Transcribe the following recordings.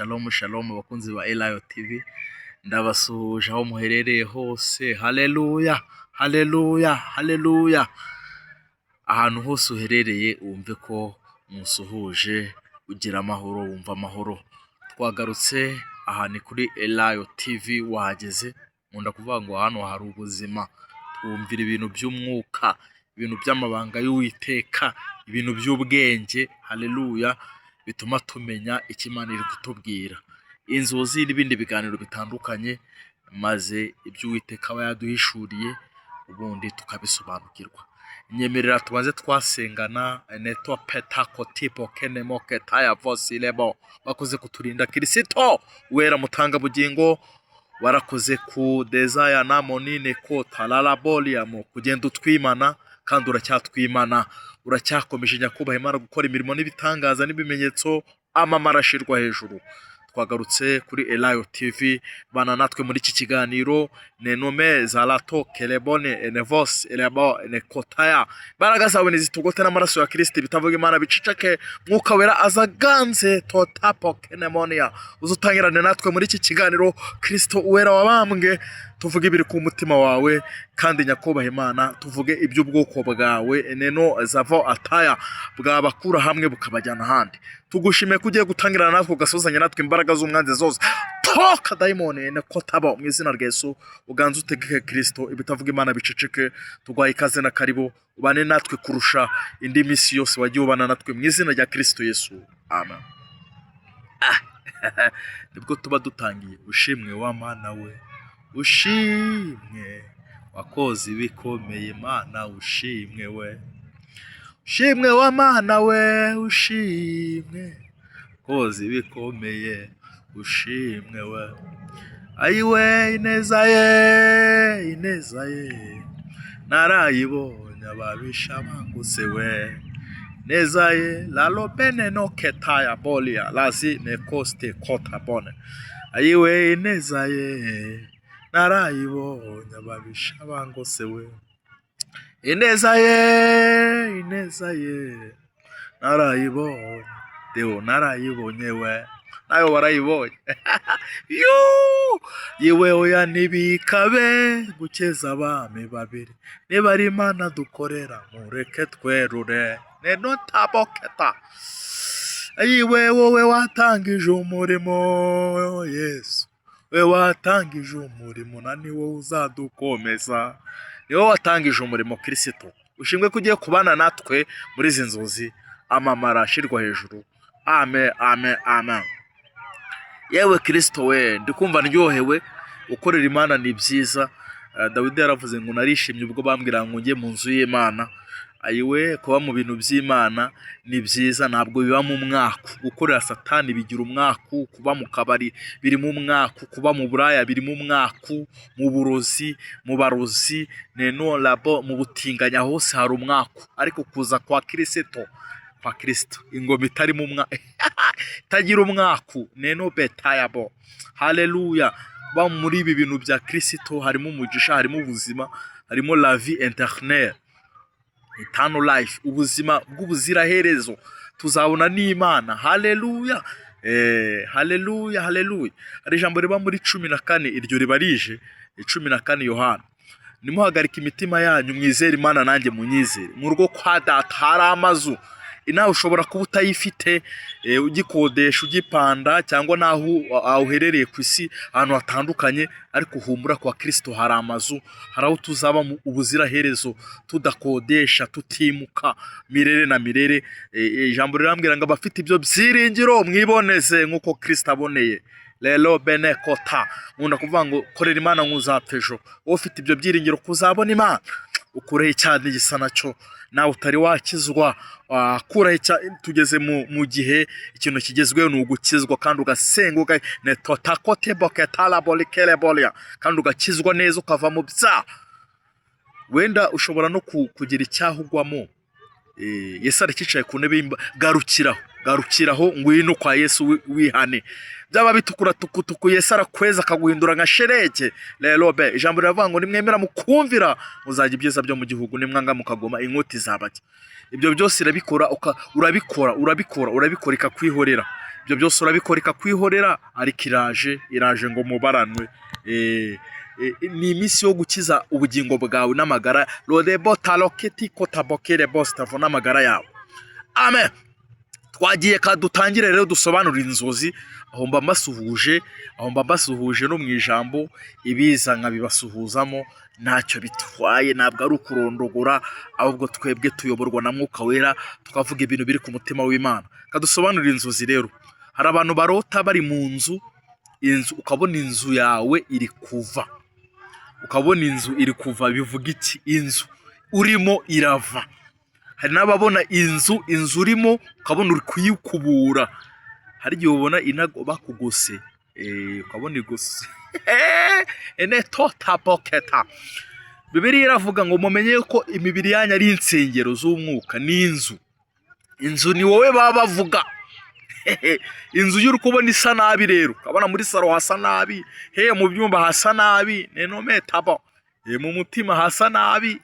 Shalom shalom abakunzi ba Elayo TV, ndabasuhuje aho muherereye hose. Haleluya haleluya haleluya. Ahantu hose uherereye wumve ko musuhuje, ugira amahoro, wumva amahoro. Twagarutse aha ni kuri Elayo TV, wahageze nkunda kuvuga ngo hano hari ubuzima. Twumvira ibintu by'umwuka, ibintu by'amabanga y'Uwiteka, ibintu by'ubwenge. Haleluya, bituma tumenya icyo Imana iri kutubwira, inzozi n'ibindi biganiro bitandukanye, maze ibyo Uwiteka aba yaduhishuriye ubundi tukabisobanukirwa. Nyemerera tubanze twasengana. Neto petako tipo kenemo ketaya vosilebo, bakoze kuturinda Kirisito wera mutanga bugingo, warakoze ku desire na monine ko talalaboliamo, kugenda utwimana kandi uracyatwimana, uracyakomeje nyakubaha Imana gukora imirimo n'ibitangaza n'ibimenyetso, amamara ashirwa hejuru. Twagarutse kuri Elayo TV, bana natwe muri iki kiganiro. Nenome zalato kelebone enevos elebo enekotaya, imbaraga zawe nizitugote n'amaraso ya Kristo, bitavuga Imana bicicake, mwuka wera azaganze totapo kenemonia, uzutangirane natwe muri iki kiganiro. Kristo uwera wabambwe, tuvuge ibiri ku mutima wawe, kandi nyakubaha Imana tuvuge iby'ubwoko bwawe. Eneno zavo ataya, bwabakura hamwe bukabajyana ahandi. Tugushime kugiye gutangirana natwe, ugasozanya natwe imbaraga z'umwanzi zose. Toka daimoni nekotabo, mu izina rya Yesu uganze utegeke Kristo, ibitavuga Imana biceceke. Tugwaye ikaze na karibu, ubane natwe kurusha indi misi yose wagiye ubana natwe, mu izina rya Kristo Yesu, amen. Nibwo tuba dutangiye. Ushimwe wa Mana we, ushimwe wakoze ibikomeye Mana, ushimwe we, ushimwe wa Mana we, ushimwe wakoze ibikomeye, ushimwe we. Ayiwe ineza ye, ineza ye narayibonye, ababisha banguse we. Neza ye lalo bene no ketaya bolia lazi ne koste kota bone. Ayiwe ineza ye narayibonye, ababisha banguse we. Ineza ye, ineza ye narayibonye, deo narayibonye we, nayo warayibonye. Yewe oya nibikabe gukeza abami babiri, niba ari Imana dukorera mureke twerure. Neno taboketa, ayiwe wowe watangije umurimo Yesu, we watangije umurimo, na ni wowe uzadukomeza. Ni wowe watangije umurimo Kristo, ushimwe kugiye kubana natwe muri izi nzozi, amamara ashirwa hejuru. Amen amen amen. Yewe Kristo we, ndikumva ndyohewe. Ukorera Imana ni byiza. Dawidi yaravuze ngo narishimye ubwo bambwira ngo njye mu nzu y'Imana. Ayiwe kuba mu bintu by'Imana ni byiza, ntabwo biba mu mwaku. Gukorera Satani bigira umwaku, kuba mu kabari biri mu mwaku, kuba mu buraya biri mu mwaku, mu burozi, mu barozi, neno labo, mu butinganya hose hari umwaku. Ariko kuza kwa Kristo, kwa Kristo ingoma itari mu itagira umwaku, neno betayabo. Haleluya. Ba muri ibi bintu bya Kristo harimo umugisha, harimo ubuzima, harimo la vie éternelle, eternal life, ubuzima bw'ubuziraherezo. Tuzabona n'Imana. Haleluya. Haleluya haleluya. Hari ijambo riba muri 14, iryo riba rije 14 Yohana, nimuhagarika imitima yanyu, mwizere Imana nanjye munyizere. Mu rugo kwa Data hari amazu. Inaho ushobora kuba utayifite, ugikodesha, ugipanda, cyangwa naho uherereye ku isi ahantu hatandukanye, ariko humura kwa Kristo hari amazu, hari aho tuzaba mu ubuziraherezo, tudakodesha, tutimuka mirere na mirere. Ijambo rirambwira ngo abafite ibyo byiringiro mwiboneze nk'uko Kristo aboneye. Lelo bene kota, nkunda kuvuga ngo korera Imana nk'uzapfejo. Wowe ufite ibyo byiringiro kuzabona Imana, ukureho cyane gisa nacyo, nawe utari wakizwa, kuraho. Tugeze mu gihe ikintu kigezweho ni ugukizwa, kandi ugasenga netotakote boketala bolikele bolia, kandi ugakizwa neza ukava mu byaha. Wenda ushobora no kugira icyaha ugwamo. Yesu arakicaye ku ntebe, garukiraho ngwino kwa Yesu wihane. Byaba bitukura tukutuku, Yesu arakweza akaguhindura nka shereke. Rero be ijambo riravuga ngo nimwemera mukumvira muzajya ibyiza byo mu gihugu, nimwanga mukagoma inkoti zabajya. Ibyo byose urabikora ikakwihorera. ibyo byose urabikora ikakwihorera, ariko iraje ngo mubaranwe. Ni iminsi yo gukiza ubugingo bwawe n'amagara. Rodebo taloketi kotabokere bostavo n'amagara yawe. Amen. Twagiye dutangire rero dusobanura inzozi, aho mba mbasuhuje no mu ijambo ibiza nkabibasuhuzamo, ntacyo bitwaye, ntabwo ari ukurondogora, ahubwo twebwe tuyoborwa na Mwuka Wera tukavuga ibintu biri ku mutima w'Imana. Kadusobanurira inzozi rero. Hari abantu barota bari mu nzu, ukabona inzu yawe iri kuva. Ukabona inzu iri kuva, bivuga iki? Inzu urimo irava. Hari n'ababona inzu urimo ukabona uri kuyikubura. Hari igihe ubona inago bakugose, ukabona igose. Ene tota poketa. Bibiliya iravuga ngo mumenye ko imibiri yanyu ari insengero z'umwuka n'inzu. Inzu ni wowe baba bavuga. Inzu y'uri kubona isa nabi rero, ukabona muri saro hasa nabi, mu byumba hasa nabi, nenometabo, mu mutima hasa nabi.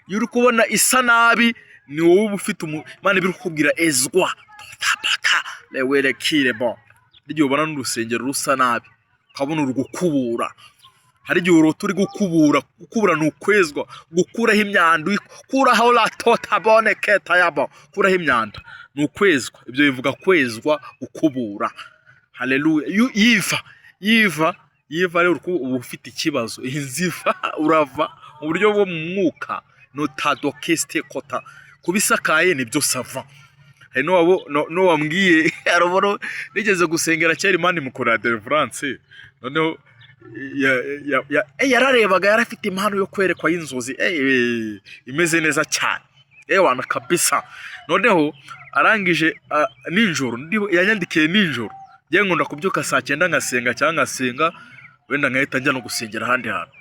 Y'uri kubona isa nabi, ni wowe ufite Imana biri kukubwira ezwa tota lewerekire bon. Igihe ubona n'urusengero rusa nabi, ukabona uri gukubura. Hari igihe urota uri gukubura ni ukwezwa, gukuraho imyanda, ukuraho la tota bone keta yabo, ukuraho imyanda ni ukwezwa. Ibyo bivuga kwezwa, ukubura. Haleluya. Yiva rero uba ufite ikibazo. Inziva urava mu buryo bwo mu mwuka, notadokeste kota, kubisakaye nibyo sava. Hari no wambwiye araboro nigeze gusengera cyari Imana imukora deliverance, noneho yararebaga, yarafite impano yo kwerekwa y'inzozi imeze neza cyane, wana kabisa. Noneho arangije ninjoro, yanyandikiye ninjoro, ngiye nkunda kubyuka saa 9 ngasenga cyangwa ngasenga, wenda nkahita njya no gusengera ahandi hantu.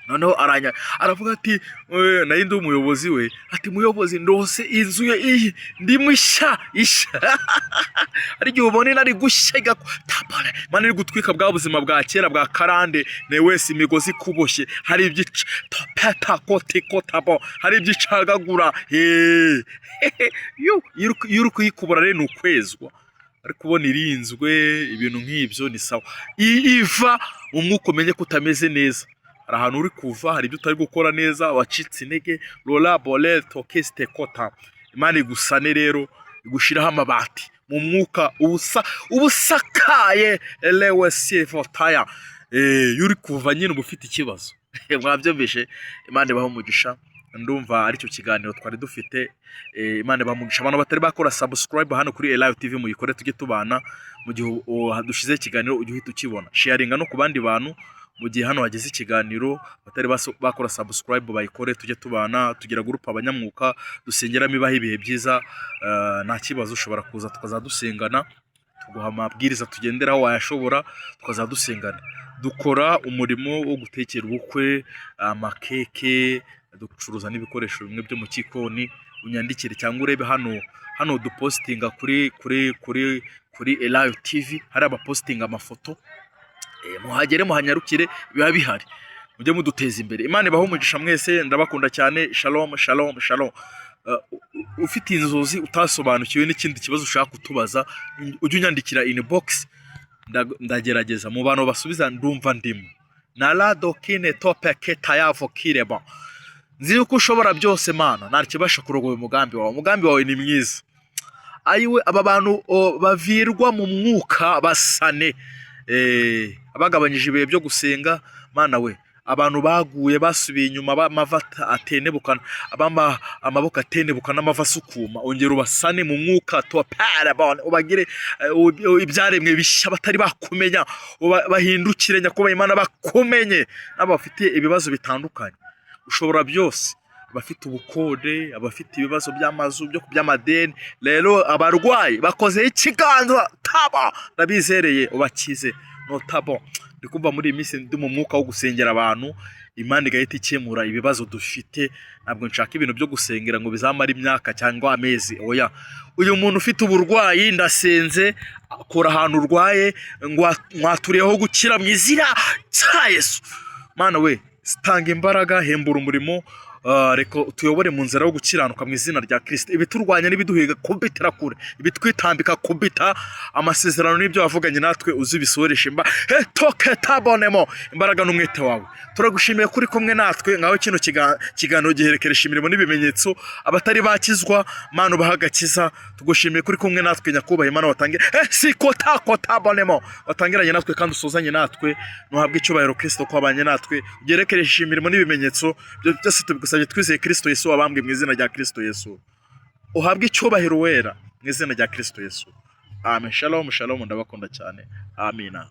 Noneho aravuga ati nayo ndi umuyobozi we, ati muyobozi ndose inzu ye ndimo isha. Ari gihe ubone nari gushya tapale, Imana iri gutwika bwa buzima bwa kera bwa karande, ne wese imigozi kuboshye, hari ibyica topeta kotabo, hari ibyicagagura. Yuri kuyikubura rero ni ukwezwa. Ari kubona irinzwe, ibintu nk'ibyo ni sawa. Iva umwuka umenye kutameze neza. Hari ahantu uri kuva, hari ibyo utari gukora neza, wacitse intege. Lola bole tokeste kota. Imana igusane rero, igushiraho amabati mu mwuka ubusakaye elewe sivotaya. Yuri kuva nyine ubufite ikibazo. Mwabyumvishe. Imana ibaho umugisha. Ndumva ari cyo kiganiro twari dufite. Imana ibaho umugisha. Abantu batari bakora subscribe hano kuri Live TV muyikore tujye tubana, mu gihe dushize ikiganiro ujye uhita ukibona. Sharinga no ku bandi bantu, mu gihe hano hageze ikiganiro batari bakora subscribe bayikore tujye tubana, tugira group abanyamwuka dusengeramo ibaho ibihe byiza. Nta kibazo, ushobora kuza tukazadusengana, tuguha amabwiriza tugenderaho, wayashobora tukazadusengana. Dukora umurimo wo gutekera ubukwe, amakeke, ducuruza n'ibikoresho bimwe byo mu kikoni. Unyandikire cyangwa urebe hano dupostinga kuri Live TV, hari abapostinga amafoto. Muhagere muhanyarukire, biba bihari, mujye muduteza imbere. Imana ibaho umugisha mwese, ndabakunda cyane. Shalom shalom shalom. Ufite inzozi utasobanukiwe n'ikindi kibazo ushaka kutubaza, ujye unyandikira inbox, ndagerageza mu bantu basubiza ndumva ndimo. Narado kine tope ketayavo kireba. Nzi uko ushobora byose Mana, nta kibasha kurogoya umugambi wawe. Umugambi wawe ni mwiza. Ayiwe aba bantu bavirwa mu mwuka basane, abagabanyije ibihe byo gusenga. Mana we, abantu baguye basubiye inyuma, amavata atenebukana, amaboko atenebukana, amavasukuma, ongera ubasane mu mwuka topara, ubagire ibyaremwe bishya batari bakumenya, bahindukire nyakuba Imana bakumenye. N'abafite ibibazo bitandukanye, ushobora byose, abafite ubukode, abafite ibibazo by'amazu, byo by'amadeni, rero abarwayi bakoze ikiganza taba, ndabizereye ubakize notabo. Ndikumva muri iyi minsi ndi mu mwuka wo gusengera abantu, Imana igahita ikemura ibibazo dufite. Ntabwo nshaka ibintu byo gusengera ngo bizamara imyaka cyangwa amezi. Oya, uyu muntu ufite uburwayi ndasenze, akora ahantu urwaye, mwaturiyeho gukira mu izina cya Yesu. Mana we, sitanga imbaraga, hembura umurimo, reka tuyobore mu nzira yo gukiranuka mu izina rya Kristo. Ibiturwanya n'ibiduhiga kubitira kure, ibitwitambika kubita, amasezerano n'ibyo wavuganye natwe uzibisoresha toke tabonemo imbaraga n'umwete wawe. Turagushimiye kuri kumwe natwe, ngaho kino kiganiro giherekeresha imirimo n'ibimenyetso, abatari bakizwa Mana bahagakiza. Tugushimiye kuri kumwe natwe nyakubahwa Imana, watangiye tabonemo watangiranye natwe kandi usozanye natwe. Nuhabwe icyubahiro Kristo ko abanye natwe, ugerekeresha imirimo n'ibimenyetso byose tubigusabye twizeye Kristo Yesu wabambwe mu izina rya Kristo Yesu. Uhabwe icyubahiro wera mu izina rya Kristo Yesu. Amen. Shalom, shalom, ndabakunda cyane. Amina.